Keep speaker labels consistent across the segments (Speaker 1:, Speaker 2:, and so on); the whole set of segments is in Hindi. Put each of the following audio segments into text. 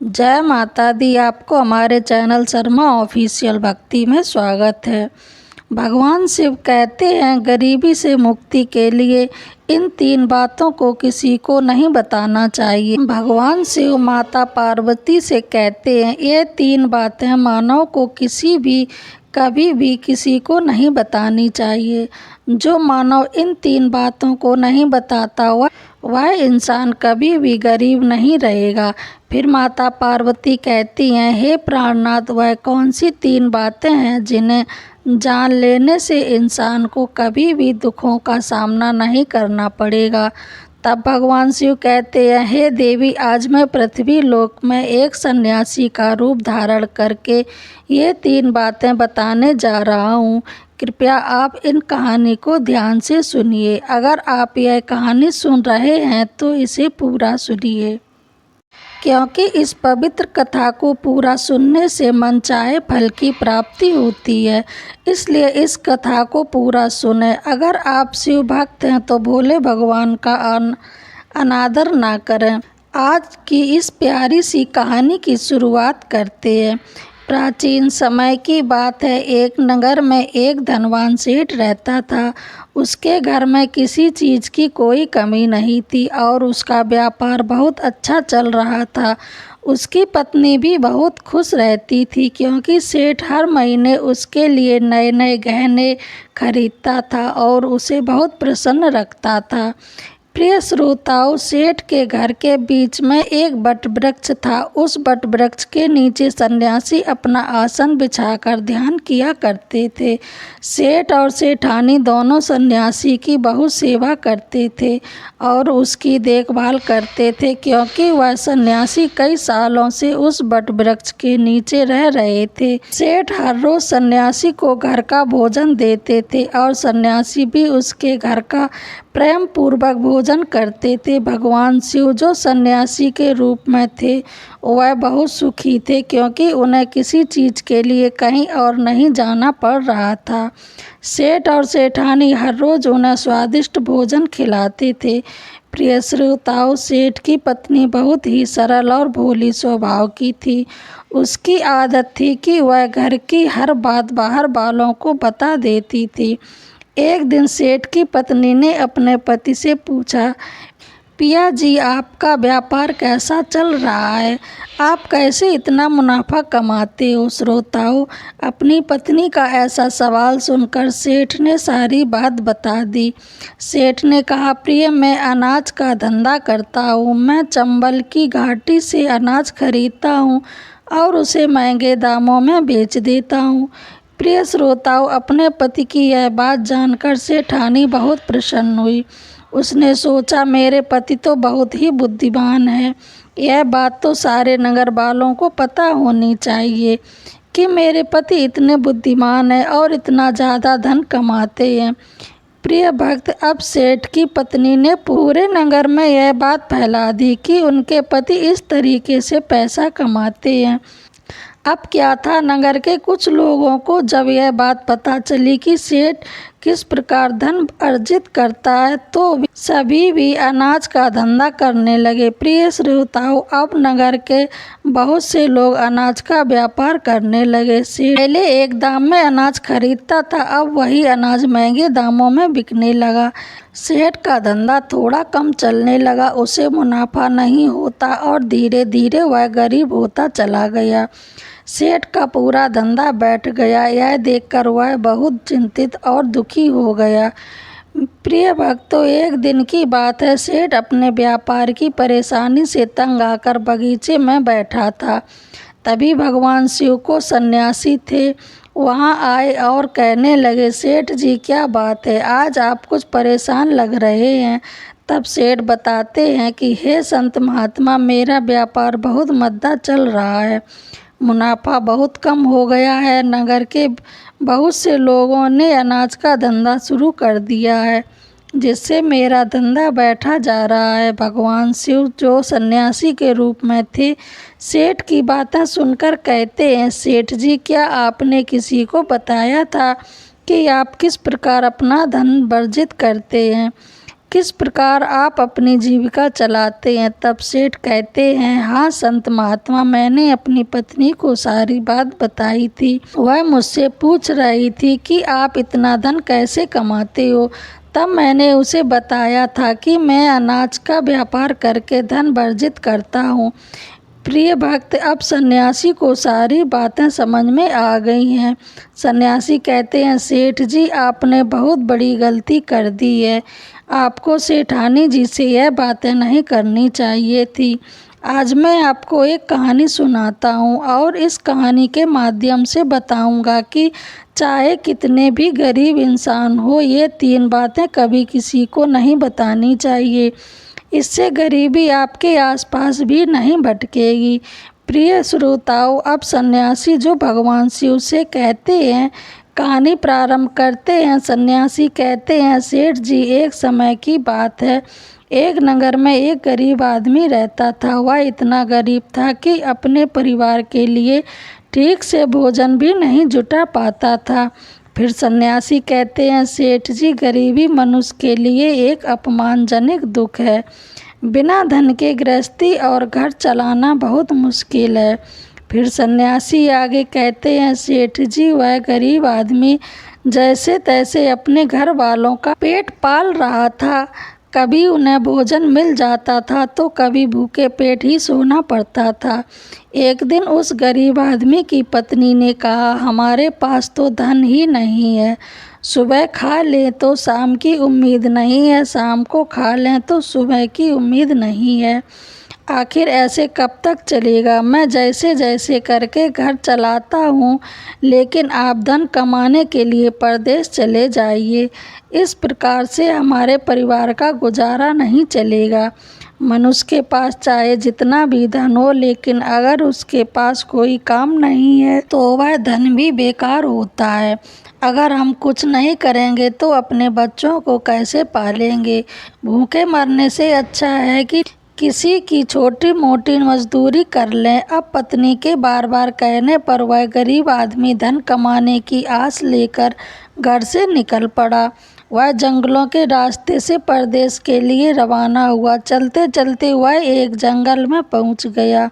Speaker 1: जय माता दी। आपको हमारे चैनल शर्मा ऑफिशियल भक्ति में स्वागत है। भगवान शिव कहते हैं, गरीबी से मुक्ति के लिए इन 3 बातों को किसी को नहीं बताना चाहिए। भगवान शिव माता पार्वती से कहते हैं, ये 3 बातें मानव को कभी भी किसी को नहीं बतानी चाहिए। जो मानव इन 3 बातों को नहीं बताता वह इंसान कभी भी गरीब नहीं रहेगा। फिर माता पार्वती कहती हैं, हे प्राणनाथ, वह कौन सी 3 बातें हैं जिन्हें जान लेने से इंसान को कभी भी दुखों का सामना नहीं करना पड़ेगा। तब भगवान शिव कहते हैं, हे देवी, आज मैं पृथ्वी लोक में एक सन्यासी का रूप धारण करके ये 3 बातें बताने जा रहा हूँ। कृपया आप इन कहानी को ध्यान से सुनिए। अगर आप यह कहानी सुन रहे हैं तो इसे पूरा सुनिए, क्योंकि इस पवित्र कथा को पूरा सुनने से मनचाहे फल की प्राप्ति होती है। इसलिए इस कथा को पूरा सुने। अगर आप शिव भक्त हैं तो भोले भगवान का अनादर ना करें। आज की इस प्यारी सी कहानी की शुरुआत करते हैं। प्राचीन समय की बात है। एक नगर में एक धनवान सेठ रहता था। उसके घर में किसी चीज़ की कोई कमी नहीं थी और उसका व्यापार बहुत अच्छा चल रहा था। उसकी पत्नी भी बहुत खुश रहती थी, क्योंकि सेठ हर महीने उसके लिए नए नए गहने खरीदता था और उसे बहुत प्रसन्न रखता था। प्रिय श्रोताओं, सेठ के घर के बीच में एक बट वृक्ष था। उस बट वृक्ष के नीचे सन्यासी अपना आसन बिछाकर ध्यान किया करते थे। सेठ और सेठानी दोनों सन्यासी की बहुत सेवा करते थे और उसकी देखभाल करते थे, क्योंकि वह सन्यासी कई सालों से उस बट वृक्ष के नीचे रह रहे थे। सेठ हर रोज सन्यासी को घर का भोजन देते थे और सन्यासी भी उसके घर का प्रेम पूर्वक भोजन करते थे। भगवान शिव जो सन्यासी के रूप में थे, वह बहुत सुखी थे, क्योंकि उन्हें किसी चीज़ के लिए कहीं और नहीं जाना पड़ रहा था। सेठ और सेठानी हर रोज़ उन्हें स्वादिष्ट भोजन खिलाते थे। प्रिय श्रोताओं, सेठ की पत्नी बहुत ही सरल और भोली स्वभाव की थी। उसकी आदत थी कि वह घर की हर बात बाहर वालों को बता देती थी। एक दिन सेठ की पत्नी ने अपने पति से पूछा, पिया जी, आपका व्यापार कैसा चल रहा है? आप कैसे इतना मुनाफा कमाते हो? श्रोताओं, अपनी पत्नी का ऐसा सवाल सुनकर सेठ ने सारी बात बता दी। सेठ ने कहा, प्रिय, मैं अनाज का धंधा करता हूँ। मैं चंबल की घाटी से अनाज खरीदता हूँ और उसे महंगे दामों में बेच देता हूँ। प्रिय श्रोताओं, अपने पति की यह बात जानकर सेठानी बहुत प्रसन्न हुई। उसने सोचा, मेरे पति तो बहुत ही बुद्धिमान है। यह बात तो सारे नगर वालों को पता होनी चाहिए कि मेरे पति इतने बुद्धिमान हैं और इतना ज़्यादा धन कमाते हैं। प्रिय भक्त, अब सेठ की पत्नी ने पूरे नगर में यह बात फैला दी कि उनके पति इस तरीके से पैसा कमाते हैं। अब क्या था, नगर के कुछ लोगों को जब यह बात पता चली कि सेठ किस प्रकार धन अर्जित करता है, तो सभी भी अनाज का धंधा करने लगे। प्रिय श्रोताओं, अब नगर के बहुत से लोग अनाज का व्यापार करने लगे। सेठ पहले एक दाम में अनाज खरीदता था, अब वही अनाज महंगे दामों में बिकने लगा। सेठ का धंधा थोड़ा कम चलने लगा, उसे मुनाफा नहीं होता और धीरे धीरे वह गरीब होता चला गया। सेठ का पूरा धंधा बैठ गया। यह देखकर वह बहुत चिंतित और दुखी हो गया। प्रिय भक्तों, एक दिन की बात है। सेठ अपने व्यापार की परेशानी से तंग आकर बगीचे में बैठा था। तभी भगवान शिव को सन्यासी थे वहाँ आए और कहने लगे, सेठ जी, क्या बात है? आज आप कुछ परेशान लग रहे हैं। तब सेठ बताते हैं कि हे संत महात्मा, मेरा व्यापार बहुत मंदा चल रहा है। मुनाफा बहुत कम हो गया है। नगर के बहुत से लोगों ने अनाज का धंधा शुरू कर दिया है, जिससे मेरा धंधा बैठा जा रहा है। भगवान शिव जो सन्यासी के रूप में थे, सेठ की बातें सुनकर कहते हैं, सेठ जी, क्या आपने किसी को बताया था कि आप किस प्रकार अपना धन वर्जित करते हैं? किस प्रकार आप अपनी जीविका चलाते हैं। तब सेठ कहते हैं, हाँ संत महात्मा, मैंने अपनी पत्नी को सारी बात बताई थी। वह मुझसे पूछ रही थी कि आप इतना धन कैसे कमाते हो। तब मैंने उसे बताया था कि मैं अनाज का व्यापार करके धन अर्जित करता हूँ। प्रिय भक्त, अब सन्यासी को सारी बातें समझ में आ गई हैं। सन्यासी कहते हैं, सेठ जी आपने बहुत बड़ी गलती कर दी है। आपको सेठानी जी से यह बातें नहीं करनी चाहिए थी। आज मैं आपको एक कहानी सुनाता हूँ और इस कहानी के माध्यम से बताऊँगा कि चाहे कितने भी गरीब इंसान हो, ये 3 बातें कभी किसी को नहीं बतानी चाहिए। इससे गरीबी आपके आसपास भी नहीं भटकेगी। प्रिय श्रोताओं, अब सन्यासी जो भगवान शिव से कहते हैं, कहानी प्रारंभ करते हैं। सन्यासी कहते हैं, सेठ जी एक समय की बात है, एक नगर में एक गरीब आदमी रहता था। वह इतना गरीब था कि अपने परिवार के लिए ठीक से भोजन भी नहीं जुटा पाता था। फिर सन्यासी कहते हैं, सेठ जी गरीबी मनुष्य के लिए एक अपमानजनक दुख है। बिना धन के गृहस्थी और घर चलाना बहुत मुश्किल है। फिर सन्यासी आगे कहते हैं, सेठ जी वह गरीब आदमी जैसे तैसे अपने घर वालों का पेट पाल रहा था। कभी उन्हें भोजन मिल जाता था तो कभी भूखे पेट ही सोना पड़ता था। एक दिन उस गरीब आदमी की पत्नी ने कहा, हमारे पास तो धन ही नहीं है। सुबह खा लें तो शाम की उम्मीद नहीं है, शाम को खा लें तो सुबह की उम्मीद नहीं है। आखिर ऐसे कब तक चलेगा। मैं जैसे जैसे करके घर चलाता हूँ, लेकिन आप धन कमाने के लिए परदेश चले जाइए। इस प्रकार से हमारे परिवार का गुजारा नहीं चलेगा। मनुष्य के पास चाहे जितना भी धन हो, लेकिन अगर उसके पास कोई काम नहीं है तो वह धन भी बेकार होता है। अगर हम कुछ नहीं करेंगे तो अपने बच्चों को कैसे पालेंगे। भूखे मरने से अच्छा है कि किसी की छोटी मोटी मजदूरी कर लें। अब पत्नी के बार बार कहने पर वह गरीब आदमी धन कमाने की आस लेकर घर से निकल पड़ा। वह जंगलों के रास्ते से परदेश के लिए रवाना हुआ। चलते चलते वह एक जंगल में पहुंच गया।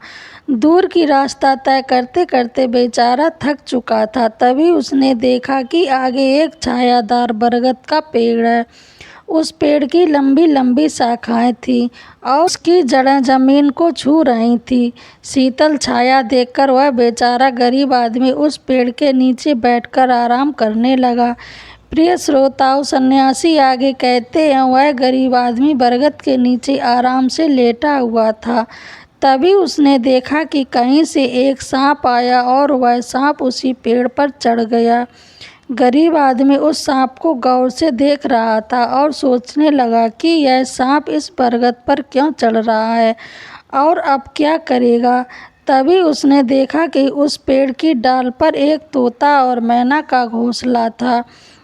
Speaker 1: दूर की रास्ता तय करते करते बेचारा थक चुका था। तभी उसने देखा कि आगे एक छायादार बरगद का पेड़ है। उस पेड़ की लंबी लंबी शाखाएं थीं और उसकी जड़ें जमीन को छू रही थीं। शीतल छाया देखकर वह बेचारा गरीब आदमी उस पेड़ के नीचे बैठकर आराम करने लगा। प्रिय श्रोताओं, सन्यासी आगे कहते हैं, वह गरीब आदमी बरगद के नीचे आराम से लेटा हुआ था। तभी उसने देखा कि कहीं से एक सांप आया और वह सांप उसी पेड़ पर चढ़ गया। गरीब आदमी उस सांप को गौर से देख रहा था और सोचने लगा कि यह सांप इस बरगद पर क्यों चढ़ रहा है और अब क्या करेगा। तभी उसने देखा कि उस पेड़ की डाल पर एक तोता और मैना का घोंसला था।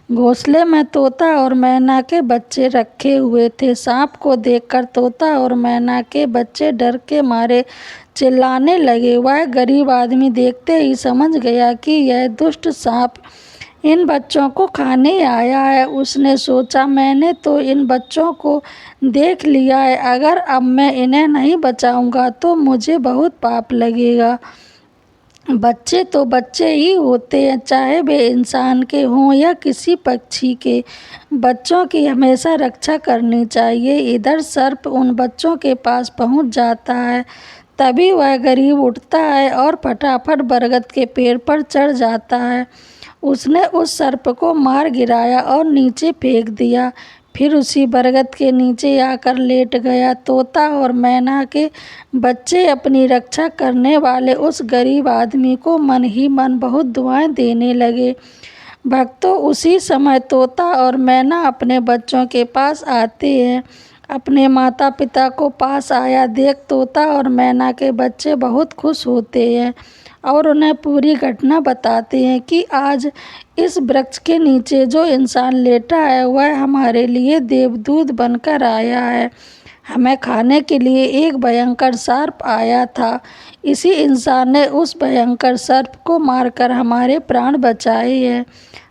Speaker 1: घोंसले में तोता और मैना के बच्चे रखे हुए थे। सांप को देखकर तोता और मैना के बच्चे डर के मारे चिल्लाने लगे। वह गरीब आदमी देखते ही समझ गया कि यह दुष्ट सांप इन बच्चों को खाने आया है। उसने सोचा, मैंने तो इन बच्चों को देख लिया है, अगर अब मैं इन्हें नहीं बचाऊंगा तो मुझे बहुत पाप लगेगा। बच्चे तो बच्चे ही होते हैं, चाहे वे इंसान के हों या किसी पक्षी के। बच्चों की हमेशा रक्षा करनी चाहिए। इधर सर्प उन बच्चों के पास पहुंच जाता है। तभी वह गरीब उठता है और फटाफट बरगद के पेड़ पर चढ़ जाता है। उसने उस सर्प को मार गिराया और नीचे फेंक दिया। फिर उसी बरगद के नीचे आकर लेट गया। तोता और मैना के बच्चे अपनी रक्षा करने वाले उस गरीब आदमी को मन ही मन बहुत दुआएं देने लगे। भक्तों, उसी समय तोता और मैना अपने बच्चों के पास आते हैं। अपने माता पिता को पास आया देख तोता और मैना के बच्चे बहुत खुश होते हैं और उन्हें पूरी घटना बताते हैं कि आज इस वृक्ष के नीचे जो इंसान लेटा है वह हमारे लिए देवदूत बनकर आया है। हमें खाने के लिए एक भयंकर सर्प आया था। इसी इंसान ने उस भयंकर सर्प को मारकर हमारे प्राण बचाए हैं।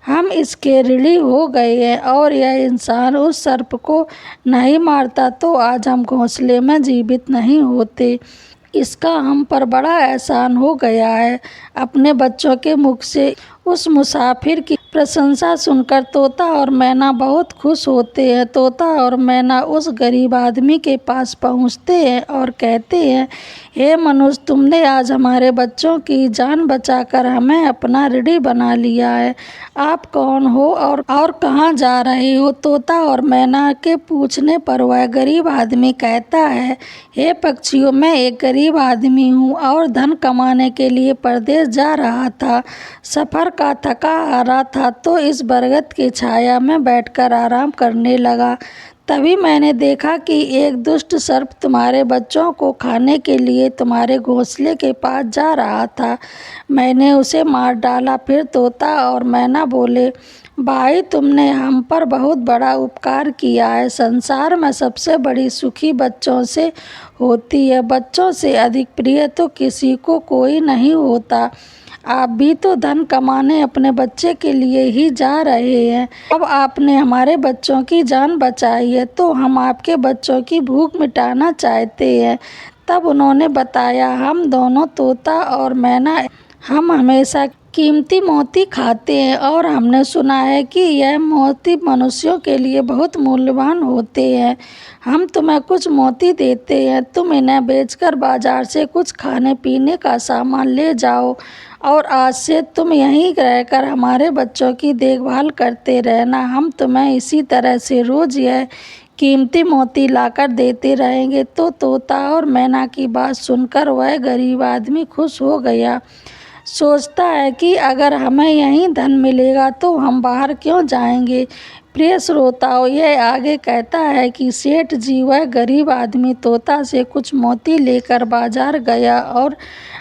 Speaker 1: हम इसके ऋणी हो गए हैं और यह इंसान उस सर्प को नहीं मारता तो आज हम घोंसले में जीवित नहीं होते। इसका हम पर बड़ा एहसान हो गया है। अपने बच्चों के मुख से उस मुसाफिर की प्रशंसा सुनकर तोता और मैना बहुत खुश होते हैं। तोता और मैना उस गरीब आदमी के पास पहुंचते हैं और कहते हैं, हे मनुष्य, तुमने आज हमारे बच्चों की जान बचाकर हमें अपना ऋणी बना लिया है। आप कौन हो और कहाँ जा रहे हो? तोता और मैना के पूछने पर वह गरीब आदमी कहता है, हे पक्षियों, मैं एक गरीब आदमी हूँ और धन कमाने के लिए परदेश जा रहा था। सफ़र का थका हारा था तो इस बरगद की छाया में बैठकर आराम करने लगा। तभी मैंने देखा कि एक दुष्ट सर्प तुम्हारे बच्चों को खाने के लिए तुम्हारे घोंसले के पास जा रहा था। मैंने उसे मार डाला। फिर तोता और मैना बोले, भाई, तुमने हम पर बहुत बड़ा उपकार किया है। संसार में सबसे बड़ी सुखी बच्चों से होती है। बच्चों से अधिक प्रिय तो किसी को कोई नहीं होता। आप भी तो धन कमाने अपने बच्चे के लिए ही जा रहे हैं। अब आपने हमारे बच्चों की जान बचाई है तो हम आपके बच्चों की भूख मिटाना चाहते हैं। तब उन्होंने बताया, हम दोनों, तोता और मैना, हम हमेशा कीमती मोती खाते हैं और हमने सुना है कि यह मोती मनुष्यों के लिए बहुत मूल्यवान होते हैं। हम तुम्हें कुछ मोती देते हैं, तुम इन्हें बेचकर बाजार से कुछ खाने पीने का सामान ले जाओ और आज से तुम यहीं रहकर हमारे बच्चों की देखभाल करते रहना। हम तुम्हें इसी तरह से रोज़ यह कीमती मोती लाकर देते रहेंगे। तो तोता और मैना की बात सुनकर वह गरीब आदमी खुश हो गया। सोचता है कि अगर हमें यहीं धन मिलेगा तो हम बाहर क्यों जाएंगे। प्रिय श्रोताओं, यह आगे कहता है कि सेठ जी, वह गरीब आदमी, तोता से कुछ मोती लेकर बाजार गया और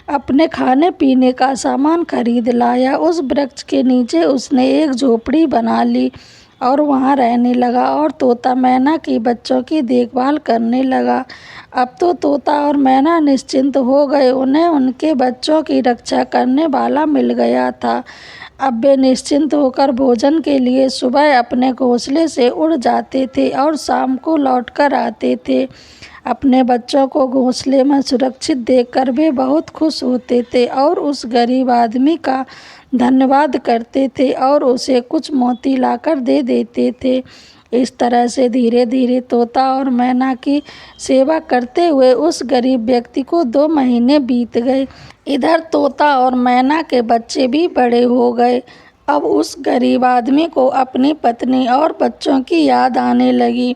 Speaker 1: अपने खाने पीने का सामान खरीद लाया। उस वृक्ष के नीचे उसने एक झोपड़ी बना ली और वहाँ रहने लगा और तोता मैना के बच्चों की देखभाल करने लगा। अब तो तोता और मैना निश्चिंत हो गए। उन्हें उनके बच्चों की रक्षा करने वाला मिल गया था। अब वे निश्चिंत होकर भोजन के लिए सुबह अपने घोंसले से उड़ जाते थे और शाम को लौटकर आते थे। अपने बच्चों को घोंसले में सुरक्षित देखकर वे बहुत खुश होते थे और उस गरीब आदमी का धन्यवाद करते थे और उसे कुछ मोती लाकर दे देते थे। इस तरह से धीरे धीरे तोता और मैना की सेवा करते हुए उस गरीब व्यक्ति को 2 महीने बीत गए। इधर तोता और मैना के बच्चे भी बड़े हो गए। अब उस गरीब आदमी को अपनी पत्नी और बच्चों की याद आने लगी।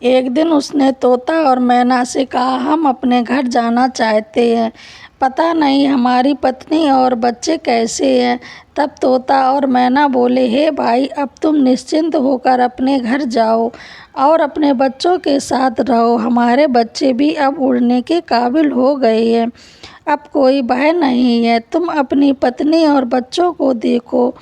Speaker 1: एक दिन उसने तोता और मैना से कहा, हम अपने घर जाना चाहते हैं। पता नहीं हमारी पत्नी और बच्चे कैसे हैं। तब तोता और मैना बोले, हे भाई, अब तुम निश्चिंत होकर अपने घर जाओ और अपने बच्चों के साथ रहो। हमारे बच्चे भी अब उड़ने के काबिल हो गए हैं। अब कोई भय नहीं है। तुम अपनी पत्नी और बच्चों को देखो।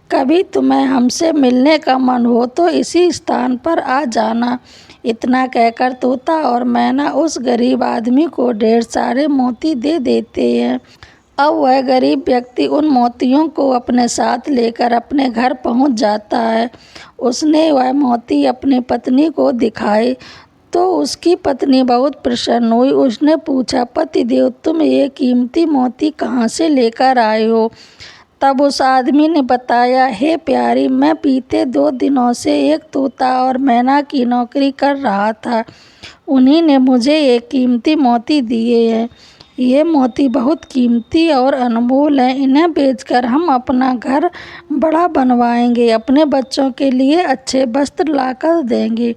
Speaker 1: कभी तुम्हें हमसे मिलने का मन हो तो इसी स्थान पर आ जाना। इतना कहकर तोता और मैना उस गरीब आदमी को ढेर सारे मोती दे देते हैं। अब वह गरीब व्यक्ति उन मोतियों को अपने साथ लेकर अपने घर पहुंच जाता है। उसने वह मोती अपनी पत्नी को दिखाए तो उसकी पत्नी बहुत प्रसन्न हुई। उसने पूछा, पतिदेव, तुम ये कीमती मोती कहाँ से लेकर आए हो? तब उस आदमी ने बताया, हे प्यारी, मैं बीते 2 दिनों से एक तोता और मैना की नौकरी कर रहा था। उन्हीं ने मुझे ये कीमती मोती दिए हैं। ये मोती बहुत कीमती और अनमोल हैं। इन्हें बेचकर हम अपना घर बड़ा बनवाएंगे, अपने बच्चों के लिए अच्छे वस्त्र लाकर देंगे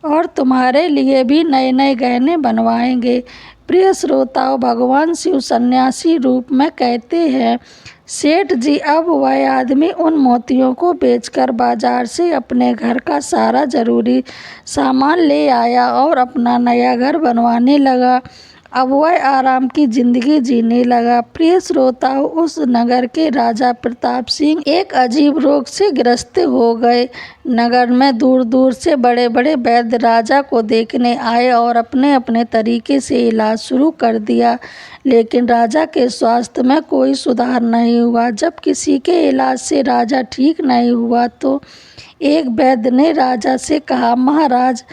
Speaker 1: और तुम्हारे लिए भी नए नए गहने बनवाएंगे। प्रिय श्रोताओं, भगवान शिव सन्यासी रूप में कहते हैं, सेठ जी, अब वह आदमी उन मोतियों को बेचकर बाजार से अपने घर का सारा जरूरी सामान ले आया और अपना नया घर बनवाने लगा अब वह आराम की जिंदगी जीने लगा। प्रिय श्रोताओं, उस नगर के राजा प्रताप सिंह एक अजीब रोग से ग्रस्त हो गए। नगर में दूर दूर से बड़े बड़े वैद्य राजा को देखने आए और अपने अपने तरीके से इलाज शुरू कर दिया, लेकिन राजा के स्वास्थ्य में कोई सुधार नहीं हुआ। जब किसी के इलाज से राजा ठीक नहीं हुआ तो एक वैद्य ने राजा से कहा, महाराज,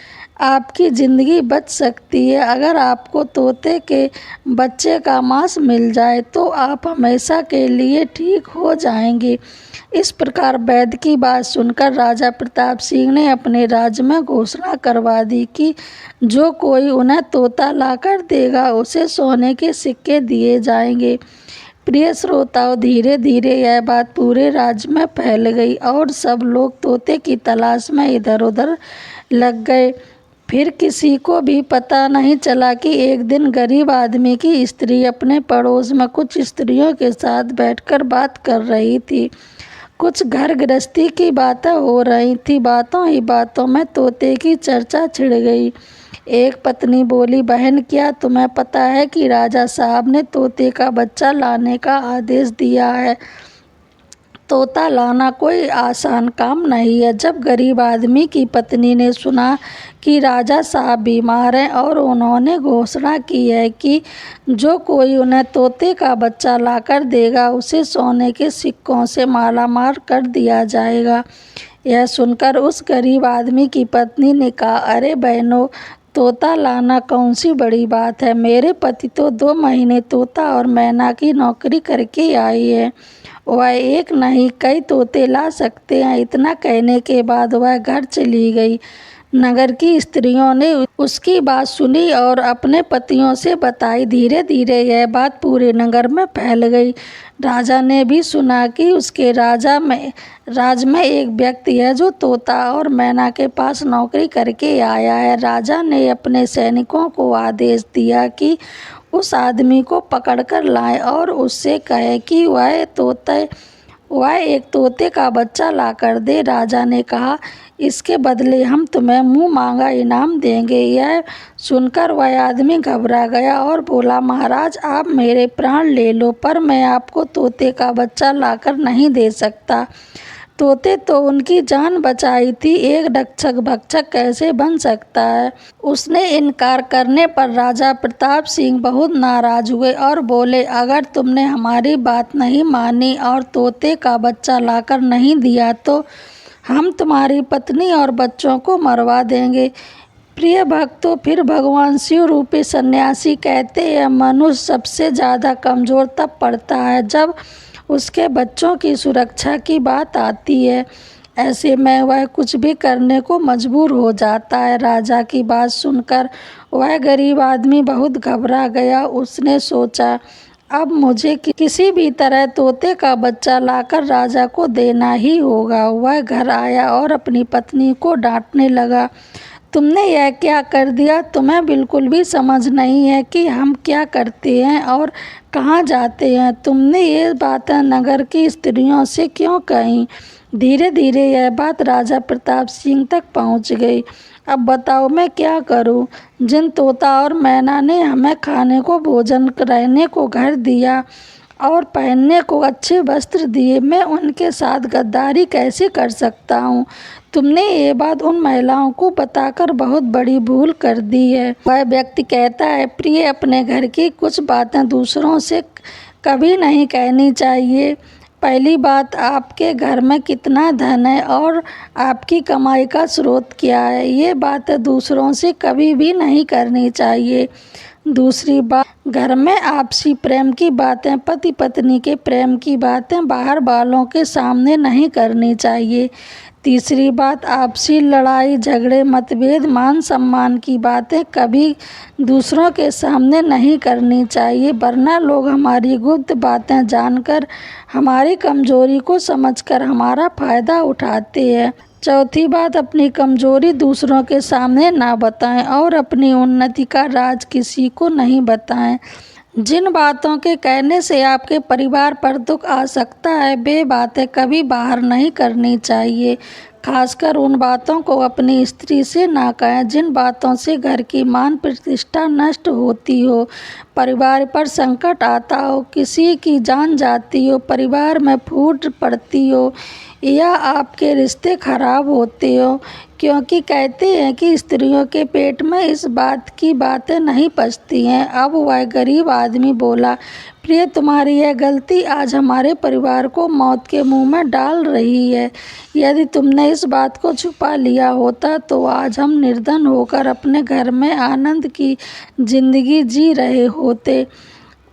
Speaker 1: आपकी जिंदगी बच सकती है। अगर आपको तोते के बच्चे का मांस मिल जाए तो आप हमेशा के लिए ठीक हो जाएंगे। इस प्रकार वैद्य की बात सुनकर राजा प्रताप सिंह ने अपने राज्य में घोषणा करवा दी कि जो कोई उन्हें तोता लाकर देगा उसे सोने के सिक्के दिए जाएंगे। प्रिय श्रोताओं, धीरे धीरे यह बात पूरे राज्य में फैल गई और सब लोग तोते की तलाश में इधर उधर लग गए। फिर किसी को भी पता नहीं चला कि एक दिन गरीब आदमी की स्त्री अपने पड़ोस में कुछ स्त्रियों के साथ बैठकर बात कर रही थी। कुछ घर गृहस्थी की बातें हो रही थी। बातों ही बातों में तोते की चर्चा छिड़ गई। एक पत्नी बोली, बहन, क्या तुम्हें पता है कि राजा साहब ने तोते का बच्चा लाने का आदेश दिया है? तोता लाना कोई आसान काम नहीं है। जब गरीब आदमी की पत्नी ने सुना कि राजा साहब बीमार हैं और उन्होंने घोषणा की है कि जो कोई उन्हें तोते का बच्चा लाकर देगा उसे सोने के सिक्कों से मालामाल कर दिया जाएगा, यह सुनकर उस गरीब आदमी की पत्नी ने कहा, अरे बहनों, तोता लाना कौन सी बड़ी बात है। मेरे पति तो 2 महीने तोता और मैना की नौकरी करके आई है। वह एक नहीं कई तोते ला सकते हैं। इतना कहने के बाद वह घर चली गई। नगर की स्त्रियों ने उसकी बात सुनी और अपने पतियों से बताई। धीरे धीरे यह बात पूरे नगर में फैल गई। राजा ने भी सुना कि उसके राज में एक व्यक्ति है जो तोता और मैना के पास नौकरी करके आया है। राजा ने अपने सैनिकों को आदेश दिया कि उस आदमी को पकड़कर लाएं और उससे कहे कि वह एक तोते का बच्चा लाकर दे। राजा ने कहा, इसके बदले हम तुम्हें मुंह मांगा इनाम देंगे। यह सुनकर वह आदमी घबरा गया और बोला, महाराज, आप मेरे प्राण ले लो पर मैं आपको तोते का बच्चा लाकर नहीं दे सकता। तोते तो उनकी जान बचाई थी, एक रक्षक भक्षक कैसे बन सकता है। उसने इनकार करने पर राजा प्रताप सिंह बहुत नाराज हुए और बोले, अगर तुमने हमारी बात नहीं मानी और तोते का बच्चा लाकर नहीं दिया तो हम तुम्हारी पत्नी और बच्चों को मरवा देंगे। प्रिय भक्तों, फिर भगवान शिव रूपी सन्यासी कहते हैं, मनुष्य सबसे ज़्यादा कमज़ोर तब पड़ता है जब उसके बच्चों की सुरक्षा की बात आती है। ऐसे में वह कुछ भी करने को मजबूर हो जाता है। राजा की बात सुनकर वह गरीब आदमी बहुत घबरा गया। उसने सोचा, अब मुझे किसी भी तरह तोते का बच्चा लाकर राजा को देना ही होगा। वह घर आया और अपनी पत्नी को डांटने लगा, तुमने यह क्या कर दिया? तुम्हें बिल्कुल भी समझ नहीं है कि हम क्या करते हैं और कहाँ जाते हैं। तुमने ये बातें नगर की स्त्रियों से क्यों कहीं? धीरे धीरे यह बात राजा प्रताप सिंह तक पहुँच गई। अब बताओ मैं क्या करूं? जिन तोता और मैना ने हमें खाने को भोजन, रहने को घर दिया और पहनने को अच्छे वस्त्र दिए, मैं उनके साथ गद्दारी कैसे कर सकता हूँ? तुमने ये बात उन महिलाओं को बताकर बहुत बड़ी भूल कर दी है। वह व्यक्ति कहता है, प्रिय, अपने घर की कुछ बातें दूसरों से कभी नहीं कहनी चाहिए। पहली बात, आपके घर में कितना धन है और आपकी कमाई का स्रोत क्या है, ये बातें दूसरों से कभी भी नहीं करनी चाहिए। दूसरी बात, घर में आपसी प्रेम की बातें, पति पत्नी के प्रेम की बातें बाहर वालों के सामने नहीं करनी चाहिए। तीसरी बात, आपसी लड़ाई झगड़े मतभेद मान सम्मान की बातें कभी दूसरों के सामने नहीं करनी चाहिए, वरना लोग हमारी गुप्त बातें जानकर हमारी कमजोरी को समझकर हमारा फायदा उठाते हैं। चौथी बात, अपनी कमजोरी दूसरों के सामने ना बताएं और अपनी उन्नति का राज किसी को नहीं बताएं। जिन बातों के कहने से आपके परिवार पर दुख आ सकता है, वे बातें कभी बाहर नहीं करनी चाहिए। खासकर उन बातों को अपनी स्त्री से ना कहें जिन बातों से घर की मान प्रतिष्ठा नष्ट होती हो, परिवार पर संकट आता हो, किसी की जान जाती हो, परिवार में फूट पड़ती हो या आपके रिश्ते खराब होते हो। क्योंकि कहते हैं कि स्त्रियों के पेट में इस बात की बातें नहीं पचती हैं। अब वह गरीब आदमी बोला, प्रिय, तुम्हारी यह गलती आज हमारे परिवार को मौत के मुंह में डाल रही है। यदि तुमने इस बात को छुपा लिया होता तो आज हम निर्धन होकर अपने घर में आनंद की जिंदगी जी रहे होते।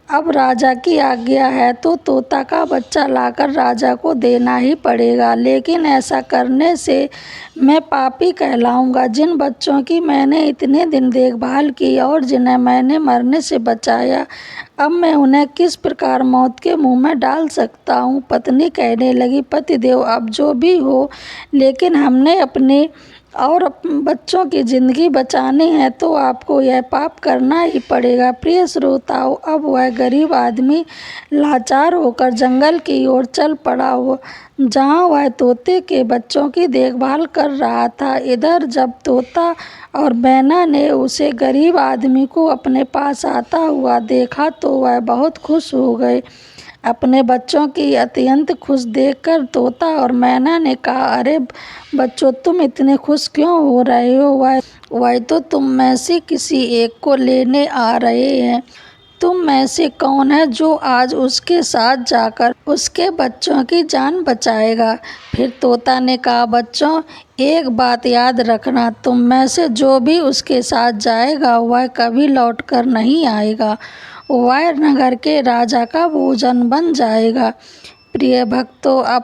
Speaker 1: अब राजा की आज्ञा है तो तोता का बच्चा लाकर राजा को देना ही पड़ेगा, लेकिन ऐसा करने से मैं पापी कहलाऊंगा। जिन बच्चों की मैंने इतने दिन देखभाल की और जिन्हें मैंने मरने से बचाया, अब मैं उन्हें किस प्रकार मौत के मुंह में डाल सकता हूँ। पत्नी कहने लगी, पतिदेव, अब जो भी हो, लेकिन हमने अपने और बच्चों की ज़िंदगी बचानी है तो आपको यह पाप करना ही पड़ेगा। प्रिय श्रोताओं, अब वह गरीब आदमी लाचार होकर जंगल की ओर चल पड़ा हो जहाँ वह तोते के बच्चों की देखभाल कर रहा था। इधर जब तोता और मैना ने उसे गरीब आदमी को अपने पास आता हुआ देखा तो वह बहुत खुश हो गए। अपने बच्चों की अत्यंत खुश देखकर तोता और मैना ने कहा, अरे बच्चों, तुम इतने खुश क्यों हो रहे हो? वह तो तुम में से किसी एक को लेने आ रहे हैं। तुम में से कौन है जो आज उसके साथ जाकर उसके बच्चों की जान बचाएगा? फिर तोता ने कहा, बच्चों, एक बात याद रखना, तुम में से जो भी उसके साथ जाएगा वह कभी लौटकर नहीं आएगा। वह नगर के राजा का भोजन बन जाएगा। प्रिय भक्तों,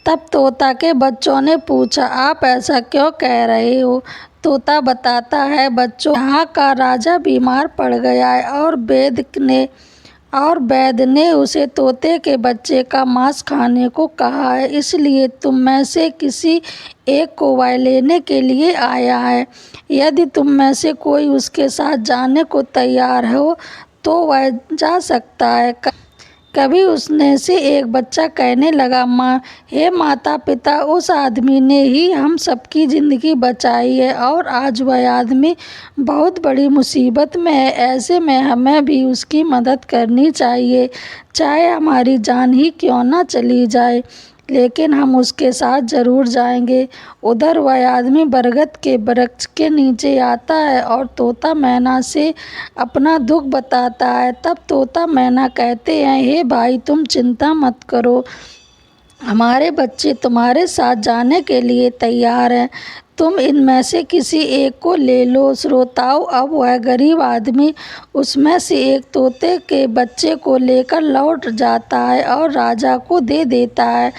Speaker 1: तब तोता के बच्चों ने पूछा, आप ऐसा क्यों कह रहे हो? तोता बताता है, बच्चों, यहाँ का राजा बीमार पड़ गया है और वैद्य ने उसे तोते के बच्चे का मांस खाने को कहा है, इसलिए तुम में से किसी एक को वह लेने के लिए आया है। यदि तुम में से कोई उसके साथ जाने को तैयार हो तो वह जा सकता है। कभी उसने से एक बच्चा कहने लगा, माँ, हे माता पिता, उस आदमी ने ही हम सबकी ज़िंदगी बचाई है और आज वह आदमी बहुत बड़ी मुसीबत में है। ऐसे में हमें भी उसकी मदद करनी चाहिए, चाहे हमारी जान ही क्यों ना चली जाए, लेकिन हम उसके साथ ज़रूर जाएंगे। उधर वह आदमी बरगद के वृक्ष के नीचे आता है और तोता मैना से अपना दुख बताता है। तब तोता मैना कहते हैं, हे भाई, तुम चिंता मत करो, हमारे बच्चे तुम्हारे साथ जाने के लिए तैयार हैं। तुम इनमें से किसी एक को ले लो। श्रोताओं, अब वह गरीब आदमी उसमें से एक तोते के बच्चे को लेकर लौट जाता है और राजा को दे देता है।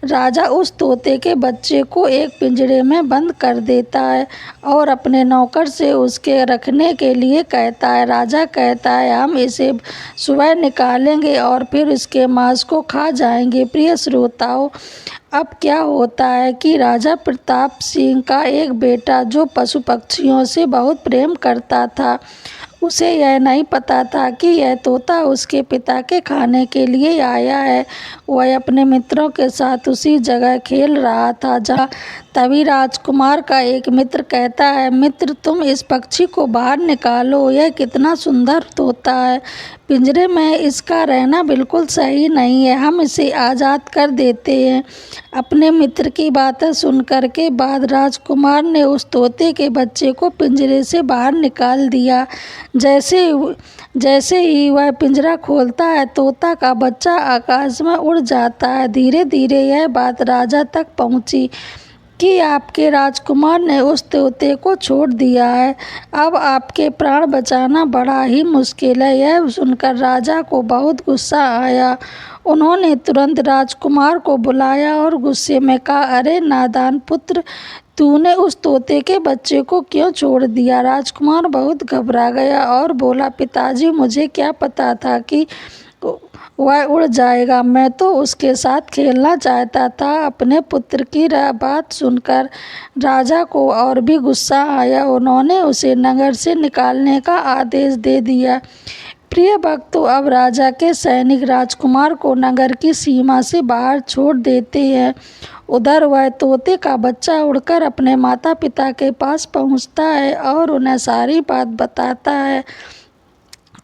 Speaker 1: राजा उस तोते के बच्चे को एक पिंजरे में बंद कर देता है और अपने नौकर से उसके रखने के लिए कहता है। राजा कहता है, हम इसे सुबह निकालेंगे और फिर इसके मांस को खा जाएंगे। प्रिय श्रोताओं, अब क्या होता है कि राजा प्रताप सिंह का एक बेटा, जो पशु पक्षियों से बहुत प्रेम करता था, उसे यह नहीं पता था कि यह तोता उसके पिता के खाने के लिए आया है। वह अपने मित्रों के साथ उसी जगह खेल रहा था जहाँ तभी राजकुमार का एक मित्र कहता है, मित्र, तुम इस पक्षी को बाहर निकालो, यह कितना सुंदर तोता है, पिंजरे में इसका रहना बिल्कुल सही नहीं है, हम इसे आज़ाद कर देते हैं। अपने मित्र की बातें सुनकर के बाद राजकुमार ने उस तोते के बच्चे को पिंजरे से बाहर निकाल दिया। जैसे ही वह पिंजरा खोलता है, तोता का बच्चा आकाश में उड़ जाता है। धीरे धीरे यह बात राजा तक पहुंची कि आपके राजकुमार ने उस तोते को छोड़ दिया है। अब आपके प्राण बचाना बड़ा ही मुश्किल है। यह सुनकर राजा को बहुत गुस्सा आया। उन्होंने तुरंत राजकुमार को बुलाया और गुस्से में कहा, अरे नादान पुत्र, तूने उस तोते के बच्चे को क्यों छोड़ दिया? राजकुमार बहुत घबरा गया और बोला, पिताजी, मुझे क्या पता था कि वह उड़ जाएगा, मैं तो उसके साथ खेलना चाहता था। अपने पुत्र की बात सुनकर राजा को और भी गुस्सा आया। उन्होंने उसे नगर से निकालने का आदेश दे दिया। प्रिय भक्तों, अब राजा के सैनिक राजकुमार को नगर की सीमा से बाहर छोड़ देते हैं। उधर वह तोते का बच्चा उड़कर अपने माता पिता के पास पहुंचता है और उन्हें सारी बात बताता है।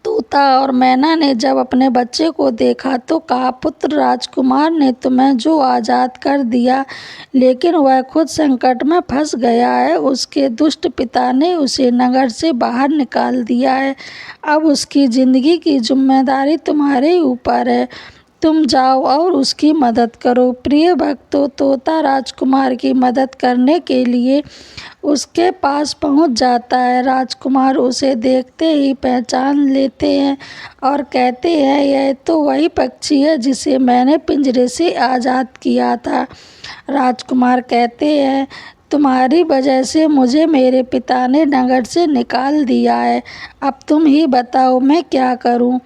Speaker 1: तोता और मैना ने जब अपने बच्चे को देखा तो कहा, पुत्र, राजकुमार ने तुम्हें जो आज़ाद कर दिया, लेकिन वह खुद संकट में फंस गया है। उसके दुष्ट पिता ने उसे नगर से बाहर निकाल दिया है। अब उसकी जिंदगी की जिम्मेदारी तुम्हारे ऊपर है। तुम जाओ और उसकी मदद करो। प्रिय भक्तों, तोता राजकुमार की मदद करने के लिए उसके पास पहुंच जाता है। राजकुमार उसे देखते ही पहचान लेते हैं और कहते हैं, यह तो वही पक्षी है जिसे मैंने पिंजरे से आज़ाद किया था। राजकुमार कहते हैं, तुम्हारी वजह से मुझे मेरे पिता ने नगर से निकाल दिया है। अब तुम ही बताओ मैं क्या करूं,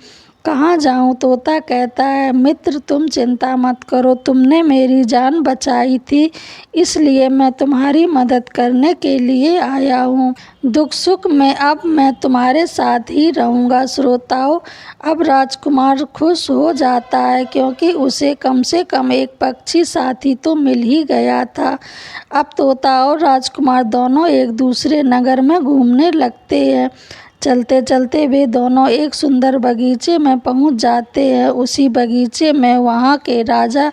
Speaker 1: कहाँ जाऊं? तोता कहता है, मित्र, तुम चिंता मत करो। तुमने मेरी जान बचाई थी, इसलिए मैं तुम्हारी मदद करने के लिए आया हूँ। दुख सुख में अब मैं तुम्हारे साथ ही रहूँगा। श्रोताओं, अब राजकुमार खुश हो जाता है क्योंकि उसे कम से कम एक पक्षी साथी तो मिल ही गया था। अब तोता और राजकुमार दोनों एक दूसरे नगर में घूमने लगते हैं। चलते चलते वे दोनों एक सुंदर बगीचे में पहुंच जाते हैं। उसी बगीचे में वहां के राजा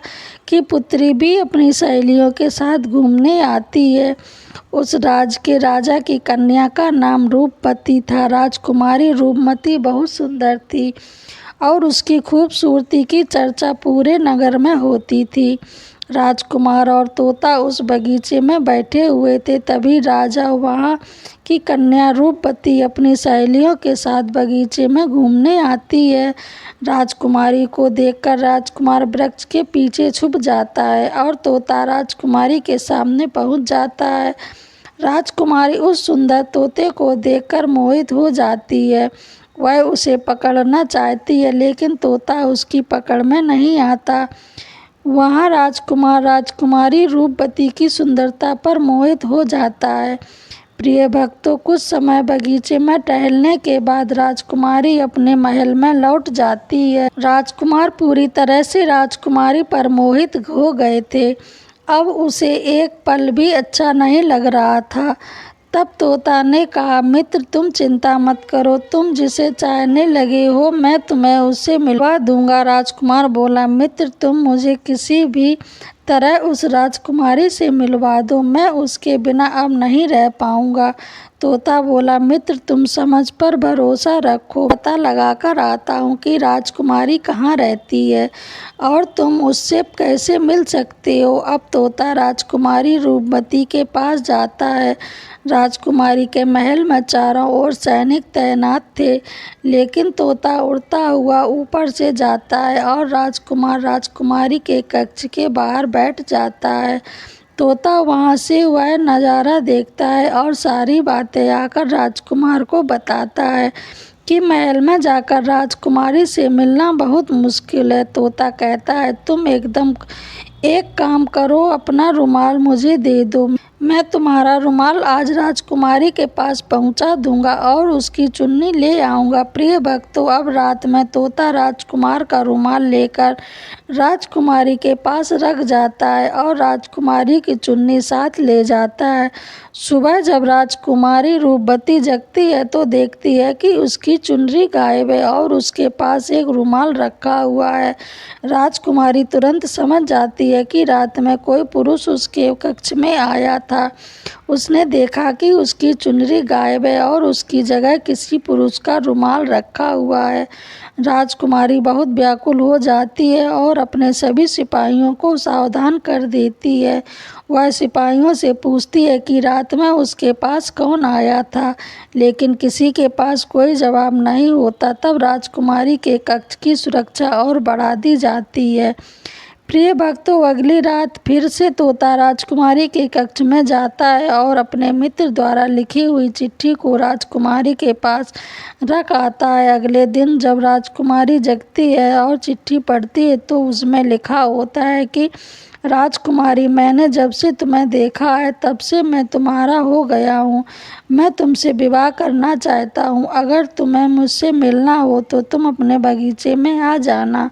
Speaker 1: की पुत्री भी अपनी सहेलियों के साथ घूमने आती है। उस राजा की कन्या का नाम रूपमती था। राजकुमारी रूपमती बहुत सुंदर थी और उसकी खूबसूरती की चर्चा पूरे नगर में होती थी। राजकुमार और तोता उस बगीचे में बैठे हुए थे। तभी राजा वहाँ की कन्या रूपवती अपनी सहेलियों के साथ बगीचे में घूमने आती है। राजकुमारी को देखकर राजकुमार वृक्ष के पीछे छुप जाता है और तोता राजकुमारी के सामने पहुँच जाता है। राजकुमारी उस सुंदर तोते को देखकर मोहित हो जाती है। वह उसे पकड़ना चाहती है, लेकिन तोता उसकी पकड़ में नहीं आता। वहाँ राजकुमार राजकुमारी रूपवती की सुंदरता पर मोहित हो जाता है। प्रिय भक्तों, कुछ समय बगीचे में टहलने के बाद राजकुमारी अपने महल में लौट जाती है। राजकुमार पूरी तरह से राजकुमारी पर मोहित हो गए थे। अब उसे एक पल भी अच्छा नहीं लग रहा था। तब तोता ने कहा, मित्र, तुम चिंता मत करो। तुम जिसे चाहने लगे हो मैं तुम्हें उससे मिलवा दूंगा। राजकुमार बोला, मित्र, तुम मुझे किसी भी तरह उस राजकुमारी से मिलवा दो। मैं उसके बिना अब नहीं रह पाऊंगा। तोता बोला, मित्र, तुम समझ पर भरोसा रखो। पता लगा कर आता हूँ कि राजकुमारी कहाँ रहती है और तुम उससे कैसे मिल सकते हो। अब तोता राजकुमारी रूपवती के पास जाता है। राजकुमारी के महल में चारों ओर सैनिक तैनात थे, लेकिन तोता उड़ता हुआ ऊपर से जाता है और राजकुमार राजकुमारी के कक्ष के बाहर बैठ जाता है। तोता वहाँ से वह नज़ारा देखता है और सारी बातें आकर राजकुमार को बताता है कि महल में जाकर राजकुमारी से मिलना बहुत मुश्किल है। तोता कहता है, तुम एक काम करो, अपना रुमाल मुझे दे दो। मैं तुम्हारा रुमाल आज राजकुमारी के पास पहुंचा दूंगा और उसकी चुन्नी ले आऊंगा। प्रिय भक्तों, अब रात में तोता राजकुमार का रुमाल लेकर राजकुमारी के पास रख जाता है और राजकुमारी की चुन्नी साथ ले जाता है। सुबह जब राजकुमारी रूपवती जगती है तो देखती है कि उसकी चुनरी गायब है और उसके पास एक रुमाल रखा हुआ है। राजकुमारी तुरंत समझ जाती है कि रात में कोई पुरुष उसके कक्ष में आया था। उसने देखा कि उसकी चुनरी गायब है और उसकी जगह किसी पुरुष का रुमाल रखा हुआ है। राजकुमारी बहुत व्याकुल हो जाती है और अपने सभी सिपाहियों को सावधान कर देती है। वह सिपाहियों से पूछती है कि रात में उसके पास कौन आया था, लेकिन किसी के पास कोई जवाब नहीं होता। तब राजकुमारी के कक्ष की सुरक्षा और बढ़ा दी जाती है। प्रिय भक्तों, अगली रात फिर से तोता राजकुमारी के कक्ष में जाता है और अपने मित्र द्वारा लिखी हुई चिट्ठी को राजकुमारी के पास रख आता है। अगले दिन जब राजकुमारी जगती है और चिट्ठी पढ़ती है तो उसमें लिखा होता है कि राजकुमारी, मैंने जब से तुम्हें देखा है तब से मैं तुम्हारा हो गया हूँ। मैं तुमसे विवाह करना चाहता हूँ। अगर तुम्हें मुझसे मिलना हो तो तुम अपने बगीचे में आ जाना,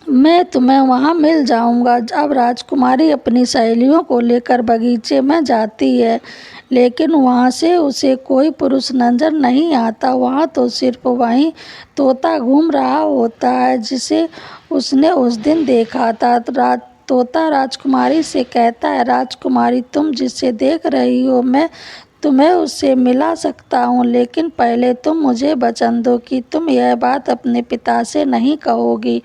Speaker 1: मैं तुम्हें वहाँ मिल जाऊंगा। अब राजकुमारी अपनी सहेलियों को लेकर बगीचे में जाती है, लेकिन वहाँ से उसे कोई पुरुष नजर नहीं आता। वहाँ तो सिर्फ वही तोता घूम रहा होता है जिसे उसने उस दिन देखा था। तोता राजकुमारी से कहता है, राजकुमारी, तुम जिसे देख रही हो मैं तुम्हें उससे मिला सकता हूँ, लेकिन पहले तुम मुझे वचन दो कि तुम यह बात अपने पिता से नहीं कहोगी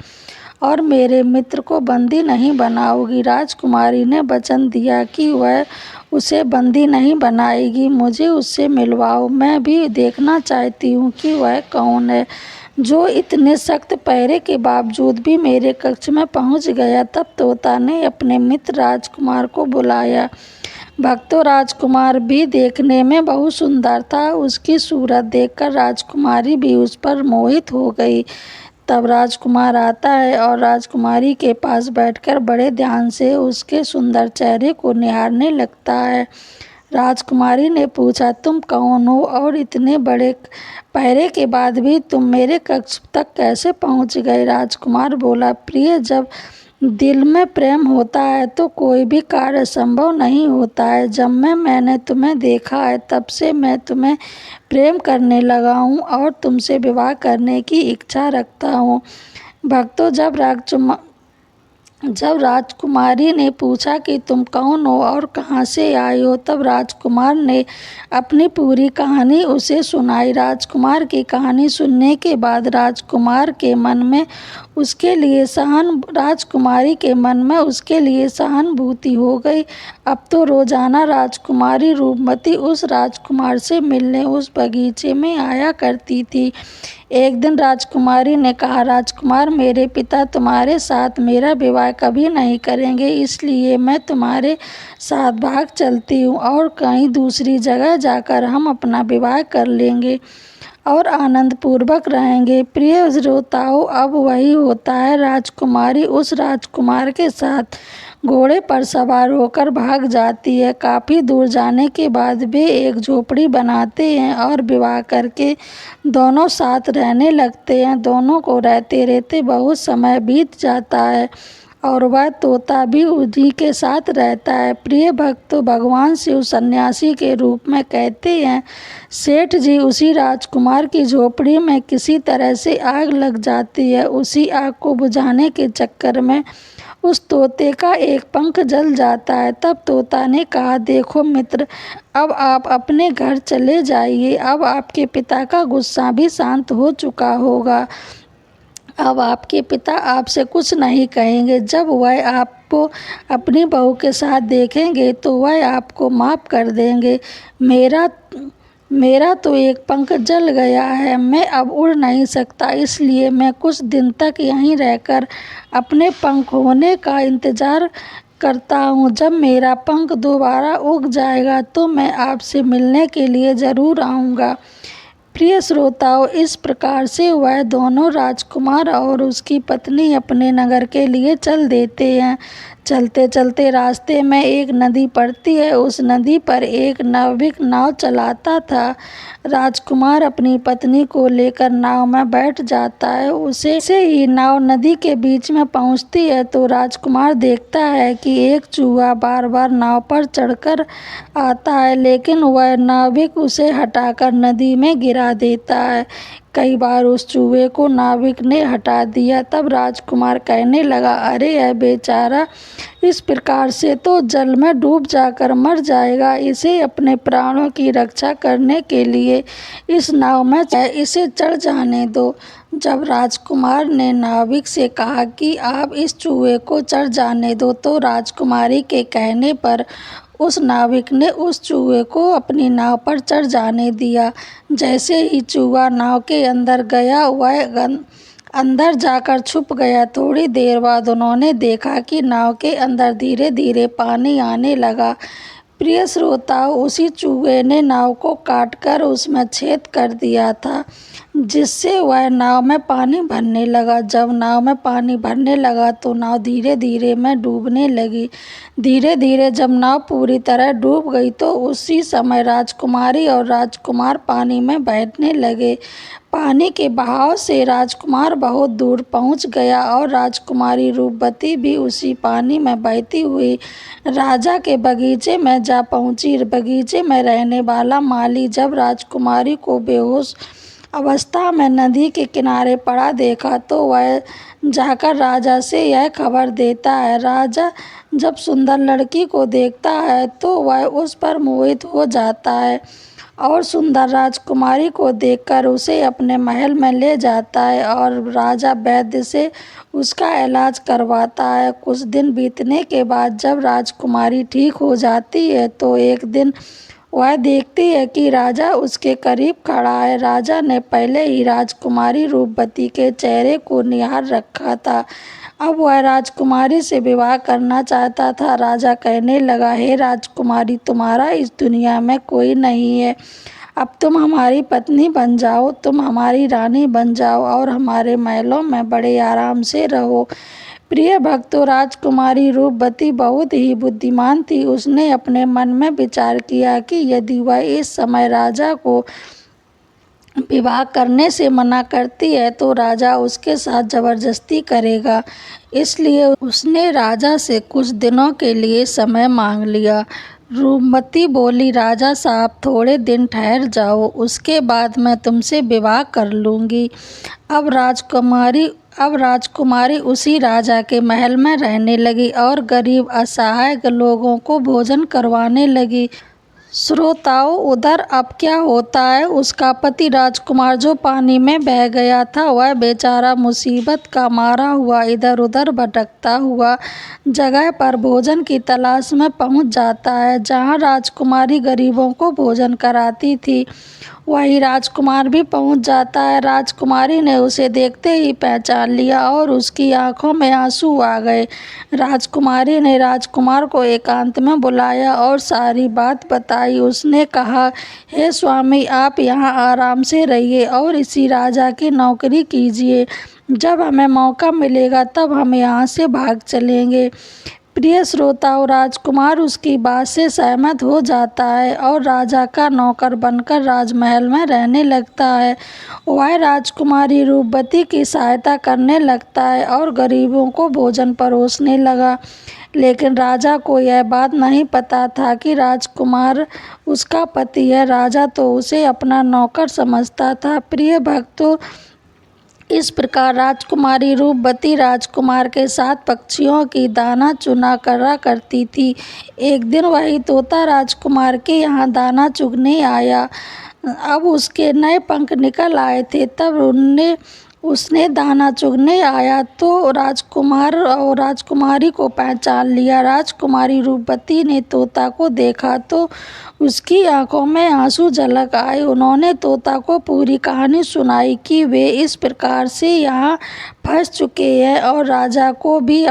Speaker 1: और मेरे मित्र को बंदी नहीं बनाओगी। राजकुमारी ने वचन दिया कि वह उसे बंदी नहीं बनाएगी। मुझे उससे मिलवाओ, मैं भी देखना चाहती हूँ कि वह कौन है जो इतने सख्त पहरे के बावजूद भी मेरे कक्ष में पहुँच गया। तब तोता ने अपने मित्र राजकुमार को बुलाया। भक्तों, राजकुमार भी देखने में बहुत सुंदर था। उसकी सूरत देखकर राजकुमारी भी उस पर मोहित हो गई। तब राजकुमार आता है और राजकुमारी के पास बैठकर बड़े ध्यान से उसके सुंदर चेहरे को निहारने लगता है। राजकुमारी ने पूछा, तुम कौन हो और इतने बड़े पहरे के बाद भी तुम मेरे कक्ष तक कैसे पहुंच गए? राजकुमार बोला, प्रिय, जब दिल में प्रेम होता है तो कोई भी कार्य संभव नहीं होता है। जब मैंने तुम्हें देखा है तब से मैं तुम्हें प्रेम करने लगा हूँ और तुमसे विवाह करने की इच्छा रखता हूँ। भक्तों, जब राजकुमारी ने पूछा कि तुम कौन हो और कहाँ से आए हो, तब राजकुमार ने अपनी पूरी कहानी उसे सुनाई। राजकुमार की कहानी सुनने के बाद राजकुमारी के मन में उसके लिए सहानुभूति हो गई। अब तो रोजाना राजकुमारी रूपमती उस राजकुमार से मिलने उस बगीचे में आया करती थी। एक दिन राजकुमारी ने कहा, राजकुमार, मेरे पिता तुम्हारे साथ मेरा विवाह कभी नहीं करेंगे, इसलिए मैं तुम्हारे साथ भाग चलती हूँ और कहीं दूसरी जगह जाकर हम अपना विवाह कर लेंगे और आनंद पूर्वक रहेंगे। प्रिय श्रोताओं, अब वही होता है। राजकुमारी उस राजकुमार के साथ घोड़े पर सवार होकर भाग जाती है। काफ़ी दूर जाने के बाद वे एक झोपड़ी बनाते हैं और विवाह करके दोनों साथ रहने लगते हैं। दोनों को रहते रहते बहुत समय बीत जाता है और वह तोता भी उन्हीं के साथ रहता है। प्रिय भक्तों, भगवान शिव सन्यासी के रूप में कहते हैं, सेठ जी, उसी राजकुमार की झोपड़ी में किसी तरह से आग लग जाती है। उसी आग को बुझाने के चक्कर में उस तोते का एक पंख जल जाता है। तब तोता ने कहा, देखो मित्र, अब आप अपने घर चले जाइए। अब आपके पिता का गुस्सा भी शांत हो चुका होगा। अब आपके पिता आपसे कुछ नहीं कहेंगे। जब वह आपको अपनी बहू के साथ देखेंगे तो वह आपको माफ़ कर देंगे। मेरा तो एक पंख जल गया है, मैं अब उड़ नहीं सकता, इसलिए मैं कुछ दिन तक यहीं रहकर अपने पंख होने का इंतज़ार करता हूँ। जब मेरा पंख दोबारा उग जाएगा तो मैं आपसे मिलने के लिए ज़रूर आऊँगा। प्रिय श्रोताओं, इस प्रकार से वह दोनों राजकुमार और उसकी पत्नी अपने नगर के लिए चल देते हैं। चलते चलते रास्ते में एक नदी पड़ती है। उस नदी पर एक नाविक नाव चलाता था। राजकुमार अपनी पत्नी को लेकर नाव में बैठ जाता है। उसे से ही नाव नदी के बीच में पहुंचती है तो राजकुमार देखता है कि एक चूहा बार बार नाव पर चढ़कर आता है, लेकिन वह नाविक उसे हटाकर नदी में गिरा देता है। कई बार उस चूहे को नाविक ने हटा दिया। तब राजकुमार कहने लगा, अरे यह बेचारा इस प्रकार से तो जल में डूब जाकर मर जाएगा। इसे अपने प्राणों की रक्षा करने के लिए इस नाव में इसे चढ़ जाने दो। जब राजकुमार ने नाविक से कहा कि आप इस चूहे को चढ़ जाने दो, तो राजकुमारी के कहने पर उस नाविक ने उस चूहे को अपनी नाव पर चढ़ जाने दिया। जैसे ही चूहा नाव के अंदर गया, वह अंदर जाकर छुप गया। थोड़ी देर बाद उन्होंने देखा कि नाव के अंदर धीरे धीरे पानी आने लगा। प्रिय श्रोताओं, उसी चूहे ने नाव को काटकर उसमें छेद कर दिया था, जिससे वह नाव में पानी भरने लगा। जब नाव में पानी भरने लगा तो नाव धीरे धीरे में डूबने लगी। धीरे धीरे जब नाव पूरी तरह डूब गई तो उसी समय राजकुमारी और राजकुमार पानी में बैठने लगे। पानी के बहाव से राजकुमार बहुत दूर पहुंच गया और राजकुमारी रूपवती भी उसी पानी में बहती हुई राजा के बगीचे में जा पहुंची। बगीचे में रहने वाला माली जब राजकुमारी को बेहोश अवस्था में नदी के किनारे पड़ा देखा तो वह जाकर राजा से यह खबर देता है। राजा जब सुंदर लड़की को देखता है तो वह उस पर मोहित हो जाता है और सुंदर राजकुमारी को देखकर उसे अपने महल में ले जाता है और राजा वैद्य से उसका इलाज करवाता है। कुछ दिन बीतने के बाद जब राजकुमारी ठीक हो जाती है तो एक दिन वह देखती है कि राजा उसके करीब खड़ा है। राजा ने पहले ही राजकुमारी रूपवती के चेहरे को निहार रखा था। अब वह राजकुमारी से विवाह करना चाहता था। राजा कहने लगा, हे राजकुमारी, तुम्हारा इस दुनिया में कोई नहीं है। अब तुम हमारी पत्नी बन जाओ, तुम हमारी रानी बन जाओ और हमारे महलों में बड़े आराम से रहो। प्रिय भक्तों, राजकुमारी रूपवती बहुत ही बुद्धिमान थी। उसने अपने मन में विचार किया कि यदि वह इस समय राजा को विवाह करने से मना करती है तो राजा उसके साथ जबरदस्ती करेगा। इसलिए उसने राजा से कुछ दिनों के लिए समय मांग लिया। रूपवती बोली, राजा साहब, थोड़े दिन ठहर जाओ, उसके बाद मैं तुमसे विवाह कर लूँगी। अब राजकुमारी उसी राजा के महल में रहने लगी और गरीब असहाय लोगों को भोजन करवाने लगी। श्रोताओं, उधर अब क्या होता है, उसका पति राजकुमार जो पानी में बह गया था, वह बेचारा मुसीबत का मारा हुआ इधर उधर भटकता हुआ जगह पर भोजन की तलाश में पहुंच जाता है जहां राजकुमारी गरीबों को भोजन कराती थी। वहीं राजकुमार भी पहुंच जाता है। राजकुमारी ने उसे देखते ही पहचान लिया और उसकी आंखों में आंसू आ गए। राजकुमारी ने राजकुमार को एकांत में बुलाया और सारी बात बताई। उसने कहा, हे स्वामी, आप यहाँ आराम से रहिए और इसी राजा की नौकरी कीजिए। जब हमें मौका मिलेगा तब हम यहाँ से भाग चलेंगे। प्रिय श्रोताओं, राजकुमार उसकी बात से सहमत हो जाता है और राजा का नौकर बनकर राजमहल में रहने लगता है। वह राजकुमारी रूपवती की सहायता करने लगता है और गरीबों को भोजन परोसने लगा। लेकिन राजा को यह बात नहीं पता था कि राजकुमार उसका पति है। राजा तो उसे अपना नौकर समझता था। प्रिय भक्तों, इस प्रकार राजकुमारी रूपवती राजकुमार के साथ पक्षियों की दाना चुना करा करती थी। एक दिन वही तोता राजकुमार के यहाँ दाना चुगने आया। अब उसके नए पंख निकल आए थे। तब उसने दाना चुगने आया तो राजकुमार और राजकुमारी को पहचान लिया। राजकुमारी रूपवती ने तोता को देखा तो उसकी आंखों में आंसू झलक आए। उन्होंने तोता को पूरी कहानी सुनाई कि वे इस प्रकार से यहाँ फंस चुके हैं और राजा को भी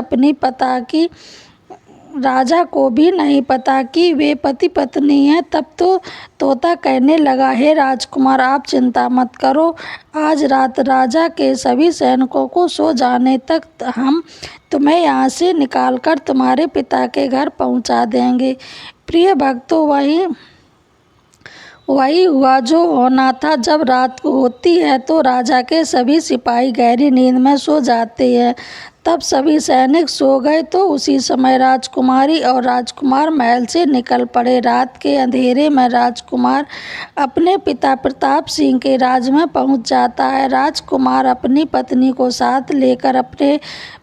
Speaker 1: नहीं पता कि वे पति पत्नी हैं। तब तो तोता कहने लगा, हे राजकुमार, आप चिंता मत करो। आज रात राजा के सभी सैनिकों को सो जाने तक हम तुम्हें यहाँ से निकालकर तुम्हारे पिता के घर पहुँचा देंगे। प्रिय भक्तों, वही हुआ जो होना था। जब रात होती है तो राजा के सभी सिपाही गहरी नींद में सो जाते हैं। तब सभी सैनिक सो गए तो उसी समय राजकुमारी और राजकुमार महल से निकल पड़े। रात के अंधेरे में राजकुमार अपने पिता प्रताप सिंह के राज में पहुंच जाता है। राजकुमार अपनी पत्नी को साथ लेकर अपने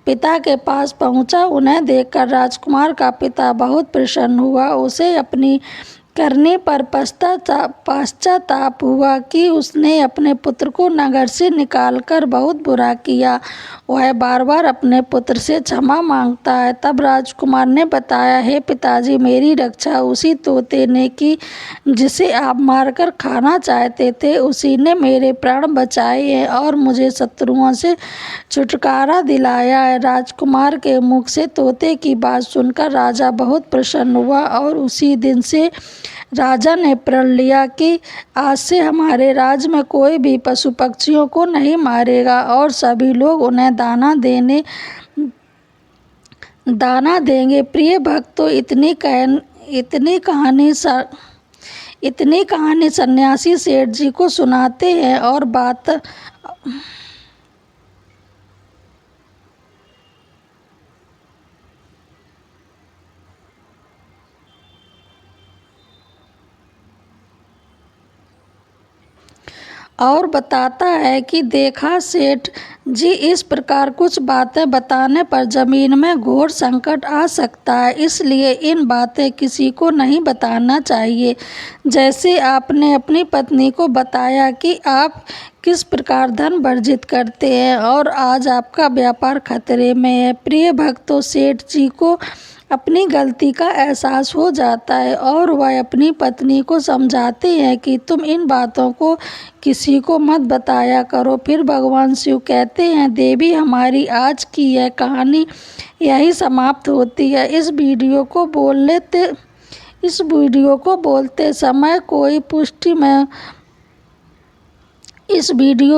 Speaker 1: पिता के पास पहुंचा। उन्हें देखकर राजकुमार का पिता बहुत प्रसन्न हुआ। उसे अपनी करने पर पश्चाताप हुआ कि उसने अपने पुत्र को नगर से निकालकर बहुत बुरा किया। वह बार बार अपने पुत्र से क्षमा मांगता है। तब राजकुमार ने बताया, हे पिताजी, मेरी रक्षा उसी तोते ने की जिसे आप मारकर खाना चाहते थे। उसी ने मेरे प्राण बचाए हैं और मुझे शत्रुओं से छुटकारा दिलाया है। राजकुमार के मुख से तोते की बात सुनकर राजा बहुत प्रसन्न हुआ और उसी दिन से राजा ने प्रण लिया कि आज से हमारे राज्य में कोई भी पशु पक्षियों को नहीं मारेगा और सभी लोग उन्हें दाना देंगे। प्रिय भक्तों, इतनी कहानी सन्यासी सेठ जी को सुनाते हैं और बताता है कि देखा सेठ जी, इस प्रकार कुछ बातें बताने पर जमीन में घोर संकट आ सकता है, इसलिए इन बातें किसी को नहीं बताना चाहिए। जैसे आपने अपनी पत्नी को बताया कि आप किस प्रकार धन वर्जित करते हैं और आज आपका व्यापार खतरे में है। प्रिय भक्तों, सेठ जी को अपनी गलती का एहसास हो जाता है और वह अपनी पत्नी को समझाते हैं कि तुम इन बातों को किसी को मत बताया करो। फिर भगवान शिव कहते हैं, देवी, हमारी आज की यह कहानी यही समाप्त होती है। इस वीडियो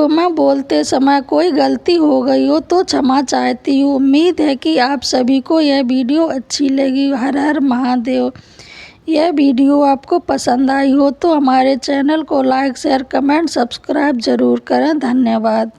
Speaker 1: में बोलते समय कोई गलती हो गई हो तो क्षमा चाहती हूँ। उम्मीद है कि आप सभी को यह वीडियो अच्छी लगी। हर हर महादेव। यह वीडियो आपको पसंद आई हो तो हमारे चैनल को लाइक, शेयर, कमेंट, सब्सक्राइब जरूर करें। धन्यवाद।